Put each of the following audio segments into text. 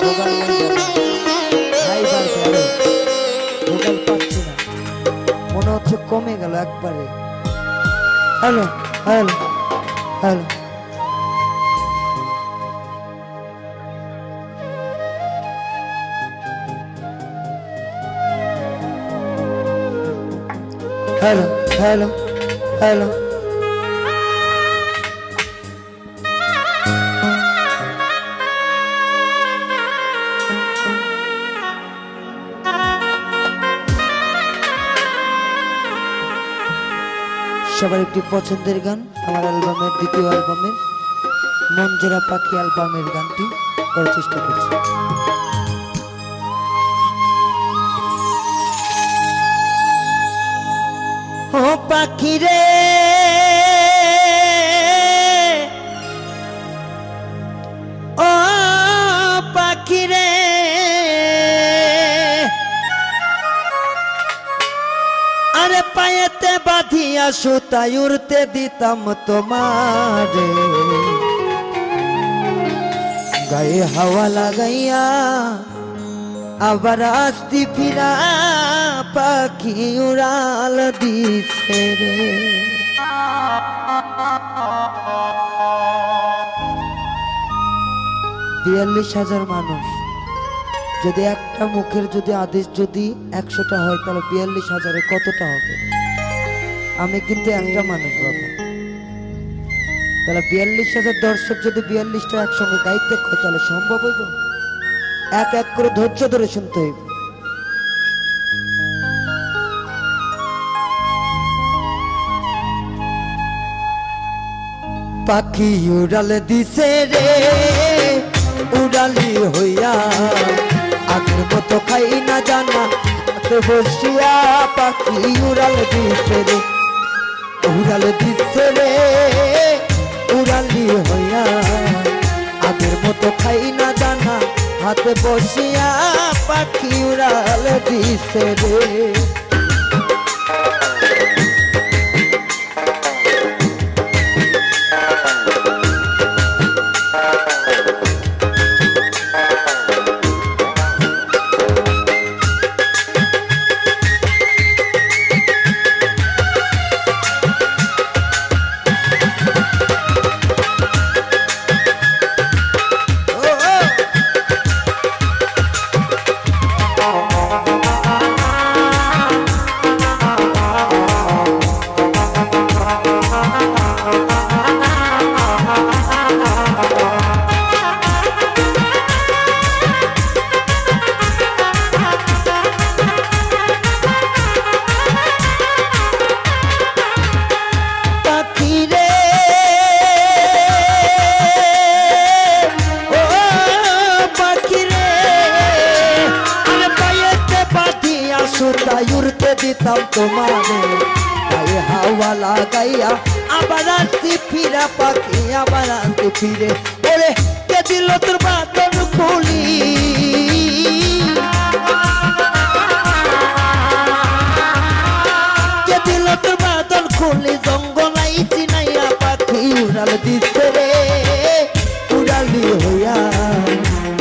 ভোগাল নাই দাদা, খাইবার গেলে ভোগাল পাচ্ছি না, মনে হচ্ছে কমে গেল একবারে। Hello hello hello, hello hello hello, সবার একটি পছন্দের গান, আমার অ্যালবামের দ্বিতীয় অ্যালবামের মনজোড়া পাখি অ্যালবামের গানটি করার চেষ্টা করছি। ও পাখি রে ও পাখি রে, আরে পায়েতে বাঁধিয়া সুতায় উড়তে দিতাম তোমারে, গায়ে হাওয়া লাগাইয়া আবার আসতি ফিরা পাখি উড়াল দিছে রে। ৪২,০০০ মানুষ, যদি একটা মুখের যদি আদেশ যদি ১০০টা হয় তাহলে ৪২,০০০-এ কতটা হবে? আমি কিন্তু একটা মানুষ বাবা, তাহলে ৪২,০০০ দর্শক যদি ৪২টা একসঙ্গে গাইতে হয় তাহলে সম্ভব হইব? এক এক করে ধৈর্য ধরে শুনতে হইব। পাখি উড়াল দিছে রে উড়ালি হইয়া, আগের মতো খাই না জানা বসিয়া, পাখি উড়াল দিছে রে উড়াল দিছে রে উড়ালি হইয়া, আগের মতো খাই না জানা হাতে বসিয়া, পাখি উড়াল দিছে রে। উড়তে দিতাম তোমারে, গায়ে হাওয়া লাগাইয়া আবার আসতে ফিরা পাখি আবার আসতে ফিরে, ওরে কে দিল তোর বাদন খুলি, কে দিল তোর বাদন খুলি, জঙ্গলাই চিনাইয়া পাখি উড়াল দিছে রে উড়ালি হইয়া,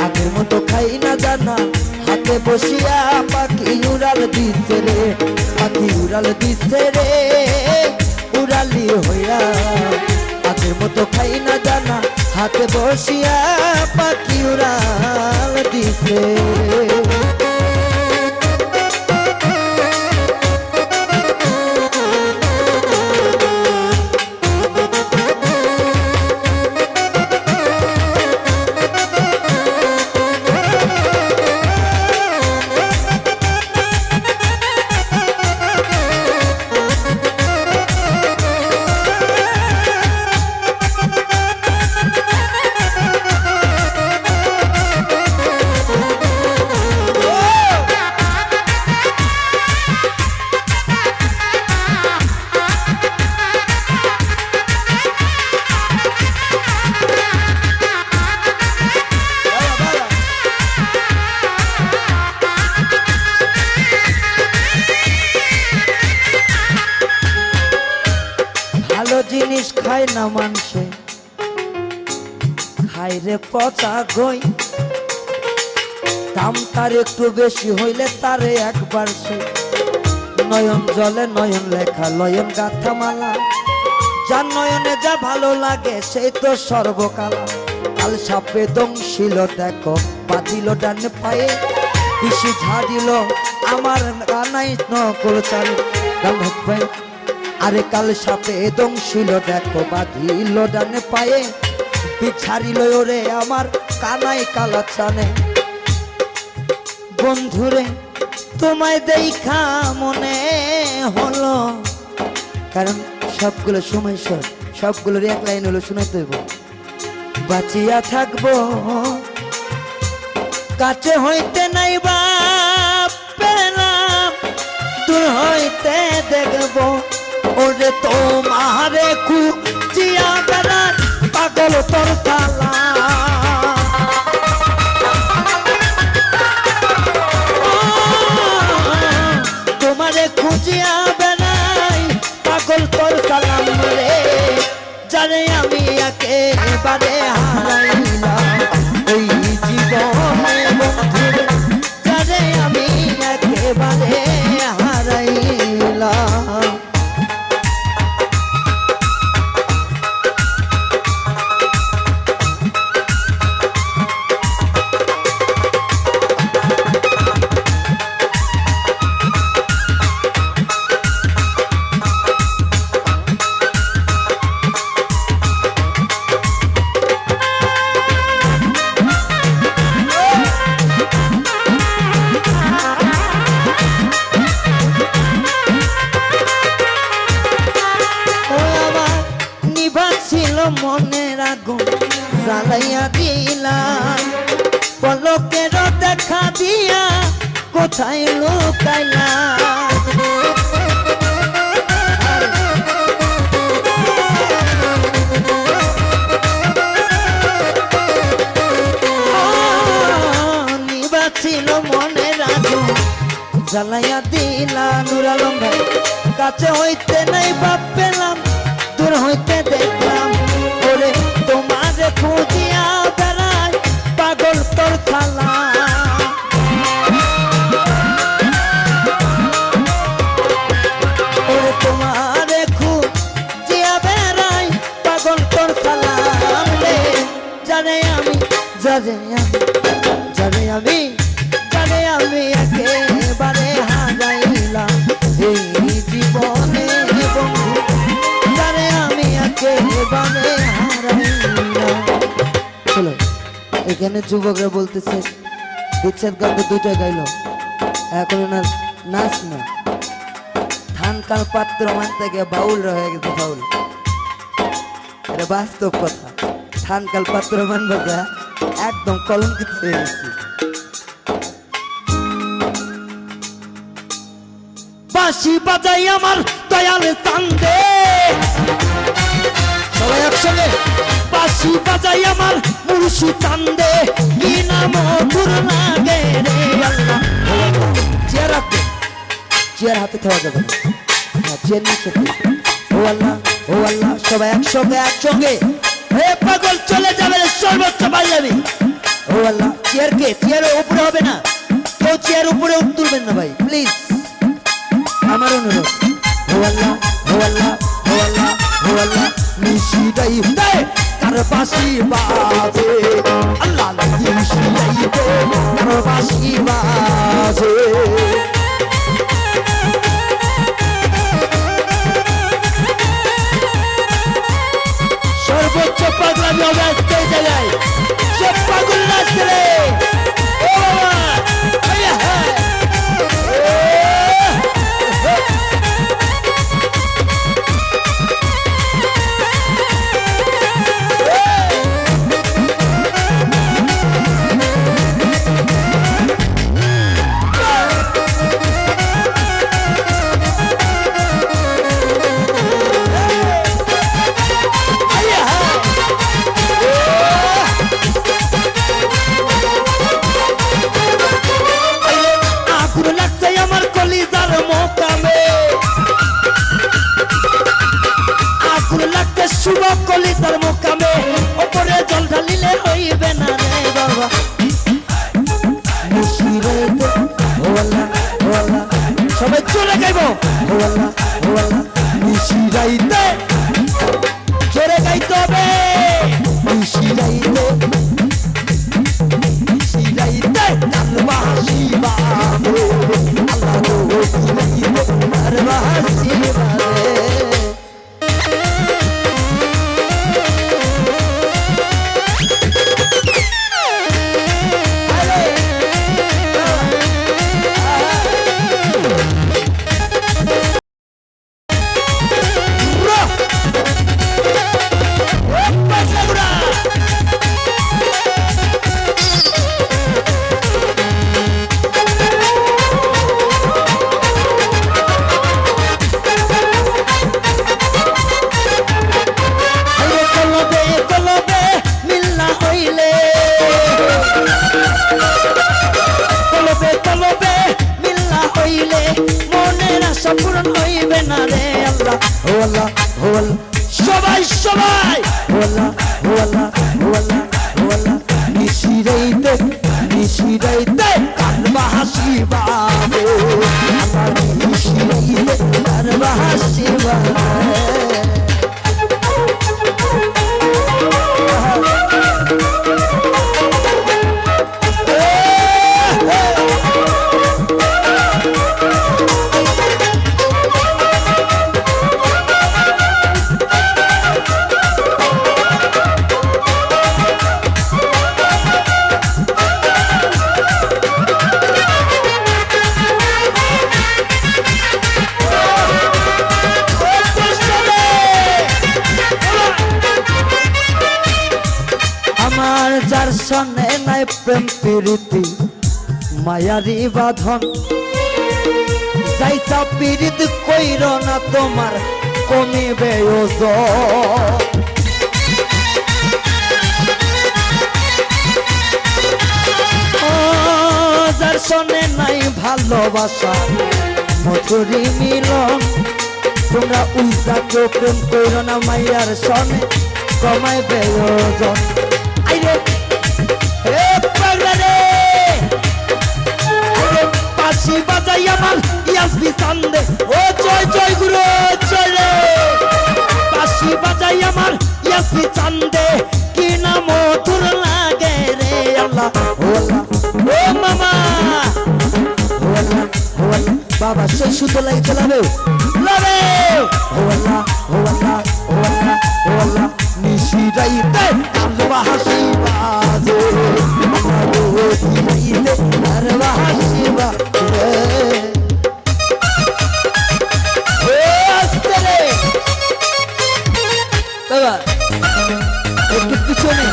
আগের মতো খাই না জানা হাতে বসিয়া, পাখি উড়াল দিছে রে পাখি উড়াল দিছে রে উড়ালি হইয়া, আগের মতো খাই না জানা হাতে বসিয়া, পাখি উড়াল দিছে। জিনিস খায় না মানুষে, খায় রে পচা গই, কাম তার একটু বেশি হইলে তারে একবার সে নয়ন জলে নয়ন লেখা নয়ন গাথা মালা, যার নয়নে যা ভালো লাগে সেই তো সর্বকালা। কাল সাপে দংশিল দেখো বাঁধিল ডান পায়ে, পিসি ঝাড়িল আমার কানাই নকল চাল গান ভাই। আরে কাল সাপে দংশিল দেখো বাঁধিল ডান পায়ে, বিছাড়িল ওরে আমার কানাই কালা চানে। বন্ধুরে তোমায় দেখা মনে হলো, কারণ সবগুলো সময় সবগুলোর এক লাইন হলো শোনাতে হইব। বাঁচিয়া থাকবো কাছে হইতে নাই বা পেলাম, দূর হইতে দেখবো ওরে তোমারে খুঁজিয়া বেড়ার পাগল তোর তালা। তোমারে খুঁজিয়া বেড়াই পাগল তোর সালাম রে, জানে আমি একেবারে হারাইলাম ওই জীবনে বন্ধুরে, জানে আমি একেবারে হারাইলাম। মনের আগুন জ্বালাইয়া দিলাম, পলকের দেখা দিয়া কোথায় লুকাইলাম। নিবাছিল মনের আগুন জ্বালাইয়া দিলাম। নুর আলম ভাই কাছে হইতে নাই বাপ পেলাম, দূর হইতে দেখলাম ওরে তোমারে খুঁজিয়া বেড়াই পাগল তোর থালা। ওরে তোমারে খুঁজিয়া বেড়াই পাগল তোর থালা রে, জানে আমি জানে আমি জানে আমি জানে আমি একেবারে হারাইলাম এই জীবনে বন্ধু, জানে আমি একেবারে হারাইলাম। চলো এখানে যুবকরা বলতেছে বিচ্ছেদ গল্প দুইটা গাইল, এখন না নাচ না ধান কাল পাত্র মানতে গিয়ে বাউল হয়ে গেছে বাউল। এটা বাস্তব কথা, ধান কাল পাত্র মানবে একদম কলঙ্কিত হয়ে গেছি। বাঁশি বাজাই আমার দয়াল চান্দে, সবাই একসঙ্গে বাঁশি বাজাই আমার মুর্শি চান্দে, কি নাম মধুর লাগে রে আল্লাহ। চেয়ার রাখবে, চেয়ার হাতে খাওয়া যাবে না, চেয়ার নিচে ও আল্লাহ ও আল্লাহ। সবাই একসঙ্গে একসঙ্গে হে পাগল চলে যাবে সর্বোচ্চ পাই যাবে। ও আল্লাহ চেয়ারকে চেয়ারের উপরে হবে না, কেউ চেয়ার উপরে তুলবেন না ভাই প্লিজ, আমার অনুরোধ। ও আল্লাহ ও আল্লাহ ও আল্লাহ ও আল্লাহ নিশিদাই দে কার বাঁশি বাজে, আল্লাহ নিশিদাই দে কার বাঁশি বাজে। সর্বোচ্চ পাগলামি হবে আজকে এই জায়গায়, সে পাগল নাচছে রে। ও হ্যাঁ শুভ কলিতার মোকামে ওপরে জল ঢালিলে হইবে না রে বাবা। হইলে কলবে কলবে মিল্লা হইলে মনের আশা পূরণ হইবে না রে আল্লাহ ও আল্লাহ ও আল্লাহ সবাই সবাই ও আল্লাহ ও আল্লাহ ও আল্লাহ ও আল্লাহ নিশিরাইতে কারবা হাসিবা আমার নিশিরাইতে কারবা হাসিবা যার সনে নাই প্রেম প্রীতি মায়ারি বাঁধন যাইতা পীড়িত কইর না তোমার কমিবে ওজন যার সনে নাই ভালোবাসা মধুরী মিলন তোমরা উল্টা কেউ প্রেম কইর না মায়ার সনে কমাইবে ওজন বাঁশি বাজাই আমার ইয়াসবি চান্দে ও জয় জয় গুরু জয় রে বাঁশি বাজাই আমার ইয়াসবি চান্দে কি না মধুর লাগে রে আল্লাহ ও আল্লাহ ও মামা ও আল্লাহ ও আল্লাহ বাবা সেই সুতো লাই চালাবে লাবে ও আল্লাহ ও আল্লাহ ও আল্লাহ ও আল্লাহ নিশিরাইতে কারবা হাসিবা যে নিশিরাইতে কারবা হাসিবা বাবা একটু পিছনে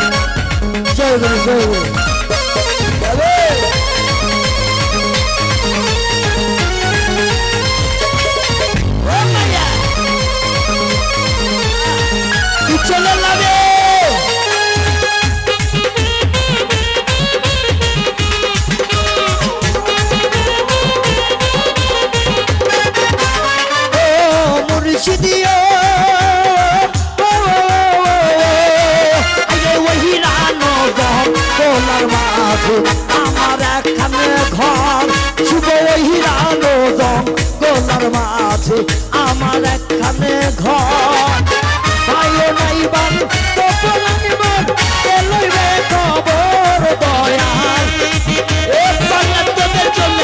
জয় গুরু জয় গুরু পিছনে লাগে মুর্শিদিও কোলার মাঝে আমার একখানে ঘর শুভ হিরানো জং কোলার মাঝে আমার একখানে ঘর ভাইও নাই বান তো নাইবার লইবে খবর দয়াল এ বাংলাদেশের জন্য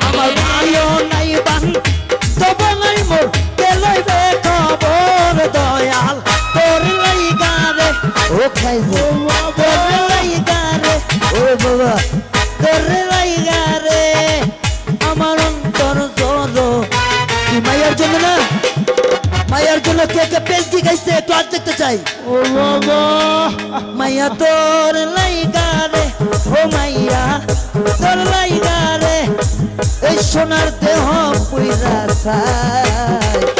আমার ভাইও নাই বান তো নাইবার লইবে খবর দয়াল তোর লাইগারে ও খাইছে তোর লাইগারে ও বাবা তোর লাইগারে আমার অন্তর জলো কি মায়ের জন্য না মায়ের জন্য কে কে পেলকি গাইছে একটু আর দেখতে চাই ও বাবা মাইয়া তোর লাইগারে ও মাইয়া তোর লাইগারে এই সোনার দেহ পুইরা ছাই